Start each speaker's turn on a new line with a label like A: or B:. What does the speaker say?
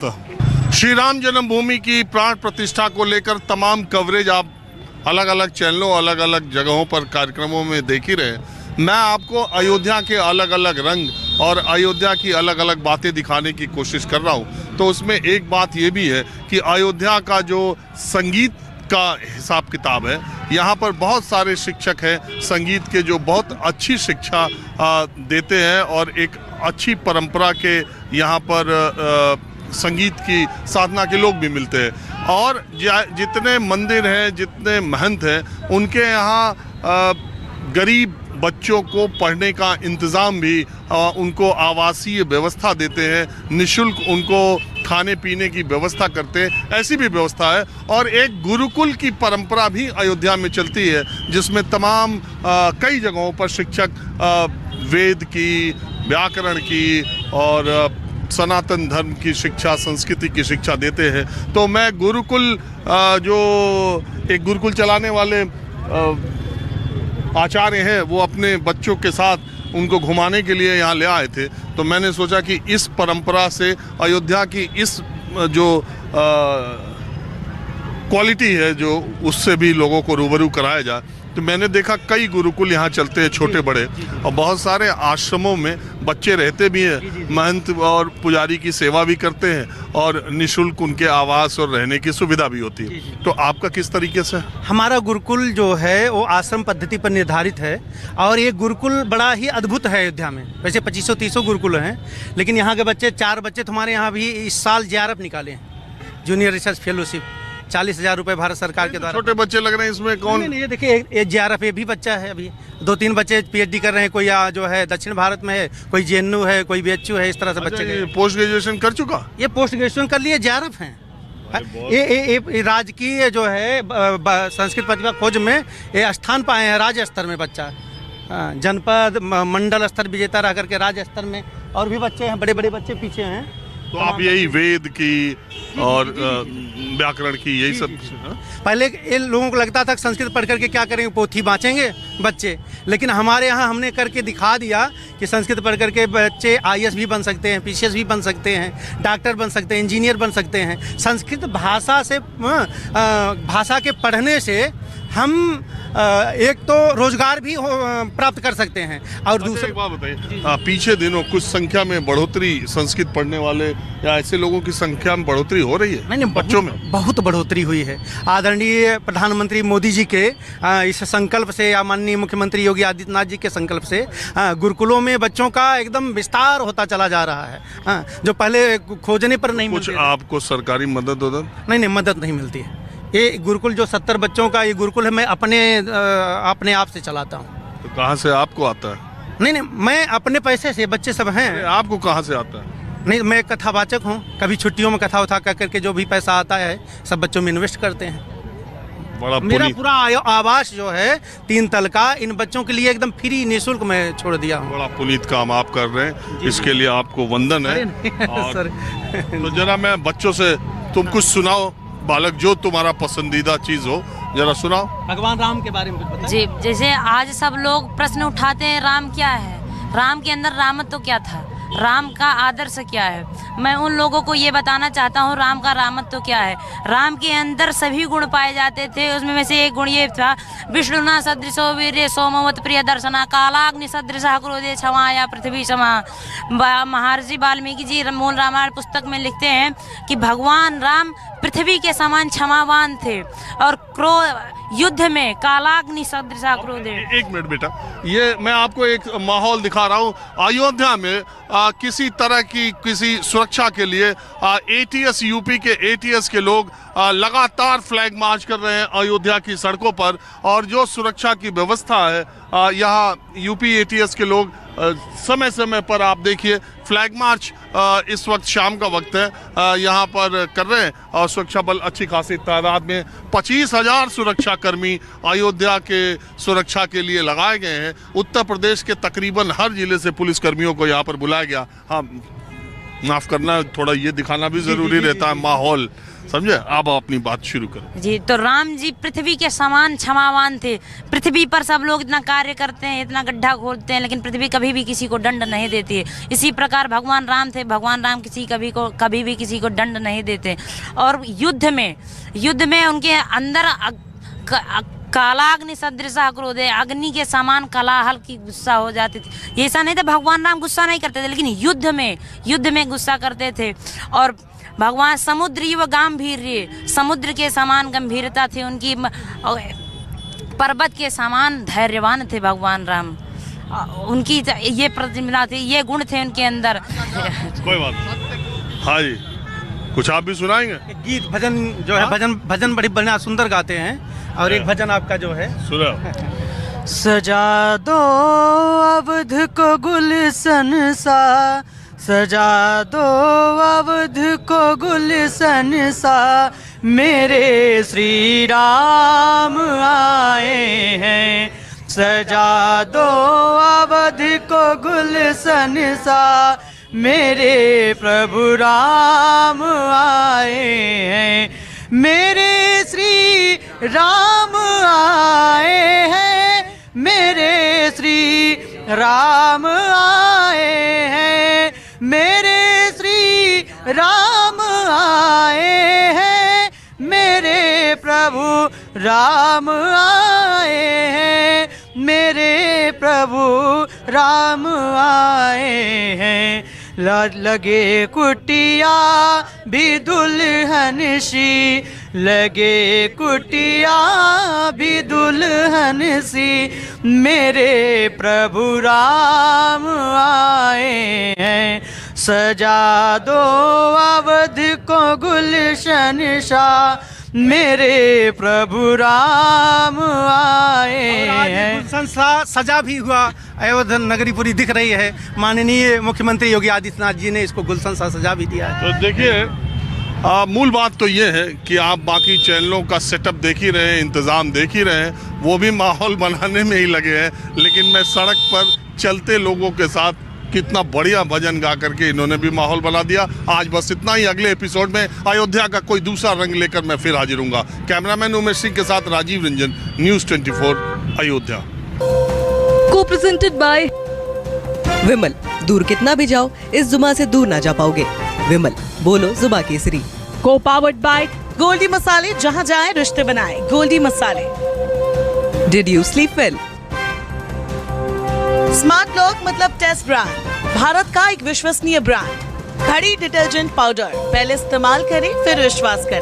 A: श्री राम जन्मभूमि की प्राण प्रतिष्ठा को लेकर तमाम कवरेज आप अलग अलग चैनलों, अलग अलग जगहों पर कार्यक्रमों में देख ही रहे। मैं आपको अयोध्या के अलग अलग रंग और अयोध्या की अलग अलग बातें दिखाने की कोशिश कर रहा हूं। तो उसमें एक बात ये भी है कि अयोध्या का जो संगीत का हिसाब किताब है, यहाँ पर बहुत सारे शिक्षक हैं संगीत के जो बहुत अच्छी शिक्षा देते हैं और एक अच्छी परंपरा के यहाँ पर संगीत की साधना के लोग भी मिलते हैं। और जितने मंदिर हैं, जितने महंत हैं, उनके यहाँ गरीब बच्चों को पढ़ने का इंतज़ाम भी उनको आवासीय व्यवस्था देते हैं, निःशुल्क उनको खाने पीने की व्यवस्था करते हैं, ऐसी भी व्यवस्था है। और एक गुरुकुल की परंपरा भी अयोध्या में चलती है, जिसमें तमाम कई जगहों पर शिक्षक वेद की, व्याकरण की और सनातन धर्म की शिक्षा, संस्कृति की शिक्षा देते हैं। तो मैं गुरुकुल जो एक गुरुकुल चलाने वाले आचार्य हैं, वो अपने बच्चों के साथ उनको घुमाने के लिए यहाँ ले आए थे। तो मैंने सोचा कि इस परंपरा से अयोध्या की इस जो क्वालिटी है, जो उससे भी लोगों को रूबरू कराया जाए। तो मैंने देखा कई गुरुकुल यहाँ चलते हैं, छोटे बड़े, और बहुत सारे आश्रमों में बच्चे रहते भी हैं, महंत और पुजारी की सेवा भी करते हैं और निःशुल्क उनके आवास और रहने की सुविधा भी होती है। तो आपका किस तरीके से?
B: हमारा गुरुकुल जो है वो आश्रम पद्धति पर निर्धारित है और ये गुरुकुल बड़ा ही अद्भुत है अयोध्या में। वैसे 2500-3000 गुरुकुल हैं, लेकिन यहाँ के बच्चे 4 बच्चे तुम्हारे यहाँ भी इस साल JRF निकाले हैं, जूनियर रिसर्च फेलोशिप, 40,000 रुपये भारत सरकार के द्वारा।
A: छोटे बच्चे लग रहे हैं इसमें। कौन?
B: नहीं, ये देखिए JRF भी बच्चा है, अभी 2-3 बच्चे PhD कर रहे हैं। कोई जो है दक्षिण भारत में है, कोई JNU है, कोई BHU है, इस तरह से बच्चे।
A: पोस्ट ग्रेजुएशन कर चुका?
B: ये पोस्ट ग्रेजुएशन कर लिए, JRF हैं। ये राजकीय जो है संस्कृत प्रतिभा खोज में ये स्थान पाए हैं, राज्य स्तर में बच्चा, जनपद मंडल स्तर विजेता रह करके राज्य स्तर में। और भी बच्चे हैं, बड़े बड़े बच्चे पीछे हैं।
A: तो आप यही वेद की और व्याकरण की यही सब?
B: पहले इन लोगों को लगता था कि संस्कृत पढ़ करके क्या करेंगे, पोथी बाँचेंगे बच्चे, लेकिन हमारे यहाँ हमने करके दिखा दिया कि संस्कृत पढ़ करके बच्चे IAS भी बन सकते हैं, PCS भी बन सकते हैं, डॉक्टर बन सकते हैं, इंजीनियर बन सकते हैं। संस्कृत भाषा से भाषा के पढ़ने से हम एक तो रोजगार भी प्राप्त कर सकते हैं। और दूसरी
A: एक बात बताइए, पीछे दिनों कुछ संख्या में बढ़ोतरी संस्कृत पढ़ने वाले या ऐसे लोगों की संख्या में बढ़ोतरी हो रही है?
B: नहीं,
A: बच्चों में
B: बहुत बढ़ोतरी हुई है। आदरणीय प्रधानमंत्री मोदी जी के इस संकल्प से या माननीय मुख्यमंत्री योगी आदित्यनाथ जी के संकल्प से गुरुकुलों में बच्चों का एकदम विस्तार होता चला जा रहा है, जो पहले खोजने पर नहीं मिलती।
A: कुछ आपको सरकारी मदद?
B: नहीं, मदद नहीं मिलती है। ये गुरुकुल जो 70 बच्चों का ये गुरुकुल है, मैं अपने आप से चलाता हूँ।
A: तो कहाँ से आपको आता है?
B: नहीं, मैं अपने पैसे से, बच्चे सब हैं।
A: आपको कहाँ से आता है?
B: नहीं, मैं कथावाचक हूँ। कभी छुट्टियों में कथा उठा करके जो भी पैसा आता है सब बच्चों में इन्वेस्ट करते हैं। मेरा पूरा आवास जो है 3 तल का, इन बच्चों के लिए एकदम फ्री निःशुल्क मैं छोड़ दिया हूँ।
A: बड़ा पुनीत काम आप कर रहे हैं, इसके लिए आपको वंदन है।
B: सर
A: तो जरा मैं बच्चों से, तुम कुछ सुनाओ बालक, जो तुम्हारा पसंदीदा चीज हो, जरा सुनाओ।
B: भगवान राम के बारे में कुछ बताओ।
C: जी, जैसे आज सब लोग प्रश्न उठाते हैं, राम क्या है, राम के अंदर रामत्व क्या था, राम का आदर्श क्या है। मैं उन लोगों को ये बताना चाहता हूँ राम का रामत्व क्या है। राम के अंदर सभी गुण पाए जाते थे, उसमें में से एक गुण ये था, विष्णुना सदृशो वीर्य सोमवत प्रिय दर्शना कालाग्नि सदृशः क्रोधे क्षमाया पृथ्वी क्षमा। महर्षि वाल्मीकि जी मूल रामायण पुस्तक में लिखते हैं कि भगवान राम पृथ्वी के समान क्षमावान थे और क्रोध युद्ध में कालाग्नि सदृशा क्रोध है।
A: एक मिनट बेटा, ये मैं आपको एक माहौल दिखा रहा हूँ। अयोध्या में किसी तरह की किसी सुरक्षा के लिए ATS यूपी के ATS के लोग लगातार फ्लैग मार्च कर रहे हैं अयोध्या की सड़कों पर। और जो सुरक्षा की व्यवस्था है यहाँ यूपी ATS के लोग समय समय पर, आप देखिए फ्लैग मार्च इस वक्त शाम का वक्त है यहाँ पर कर रहे हैं। और सुरक्षा बल अच्छी खासी तादाद में 25,000 सुरक्षा कर्मी अयोध्या के सुरक्षा के लिए लगाए गए हैं। उत्तर प्रदेश के तकरीबन हर जिले से पुलिस कर्मियों को यहाँ पर बुलाया गया। हाँ, माफ करना, थोड़ा ये दिखाना भी जरूरी रहता है, माहौल, समझे। अब अपनी बात शुरू करो।
C: जी, तो राम जी पृथ्वी के समान क्षमावान थे। पृथ्वी पर सब लोग इतना कार्य करते हैं, इतना गड्ढा खोदते हैं, लेकिन पृथ्वी कभी भी किसी को दंड नहीं देती है। इसी प्रकार भगवान राम थे, भगवान राम कभी भी किसी को दंड नहीं देते। और युद्ध में उनके अंदर कालाग्नि सदृशा क्रोध है, अग्नि के समान कलाहल की गुस्सा हो जाती थी। ऐसा नहीं था भगवान राम गुस्सा नहीं करते थे, लेकिन युद्ध में गुस्सा करते थे। और भगवान समुद्रीय गांभीर्य, समुद्र के समान गंभीरता थी उनकी, पर्वत के समान धैर्यवान थे भगवान राम। उनकी ये प्रतिमा थी, ये गुण थे उनके अंदर।
A: कोई बात नहीं। हाँ जी, कुछ आप भी सुनाएंगे?
B: गीत भजन जो है, भजन बड़ी बढ़िया सुंदर गाते हैं। और एक भजन आपका जो है,
A: सुना।
D: सजा दो अवध को गुलशन सा, सजा दो अवध को गुलशन सा, मेरे श्री राम आए हैं। सजा दो अवध को गुलशन सा, मेरे प्रभु राम आए हैं। मेरे श्री राम आए हैं, मेरे श्री राम आए हैं, मेरे श्री राम आए हैं, मेरे प्रभु राम आए हैं, मेरे प्रभु राम आए हैं। लगे कुटिया भी दुल्हन सी, लगे कुटिया भी दुल्हन सी, मेरे प्रभु राम आए हैं। सजा दो अवध को गुलशन सा, मेरे प्रभु राम आए हैं।
B: गुलशन सजा भी हुआ, अयोध्या नगरी पूरी दिख रही है। माननीय मुख्यमंत्री योगी आदित्यनाथ जी ने इसको गुलशन सजा भी दिया है।
A: तो देखिए, मूल बात तो ये है कि आप बाकी चैनलों का सेटअप देख ही रहे हैं, इंतज़ाम देख ही रहे हैं, वो भी माहौल बनाने में ही लगे हैं। लेकिन मैं सड़क पर चलते लोगों के साथ कितना बढ़िया भजन गा करके इन्होंने भी माहौल बना दिया। आज बस इतना ही। अगले एपिसोड में अयोध्या का कोई दूसरा रंग लेकर मैं फिर हाजिर हूँगा। कैमरामैन उमेश सिंह के साथ राजीव रंजन, न्यूज़ 24 अयोध्या।
E: को प्रेजेंटेड बाय विमल। दूर कितना भी जाओ, इस जुमा से दूर ना जा पाओगे। विमल, बोलो जुमा केसरी।
F: को पावर्ड बाय गोल्डी मसाले, जहां जाए रिश्ते बनाए गोल्डी मसाले।
E: Did you sleep well?
F: Smart lock मतलब टेस्ट ब्रांड, भारत का एक विश्वसनीय ब्रांड। घड़ी डिटर्जेंट पाउडर, पहले इस्तेमाल करें फिर विश्वास करें।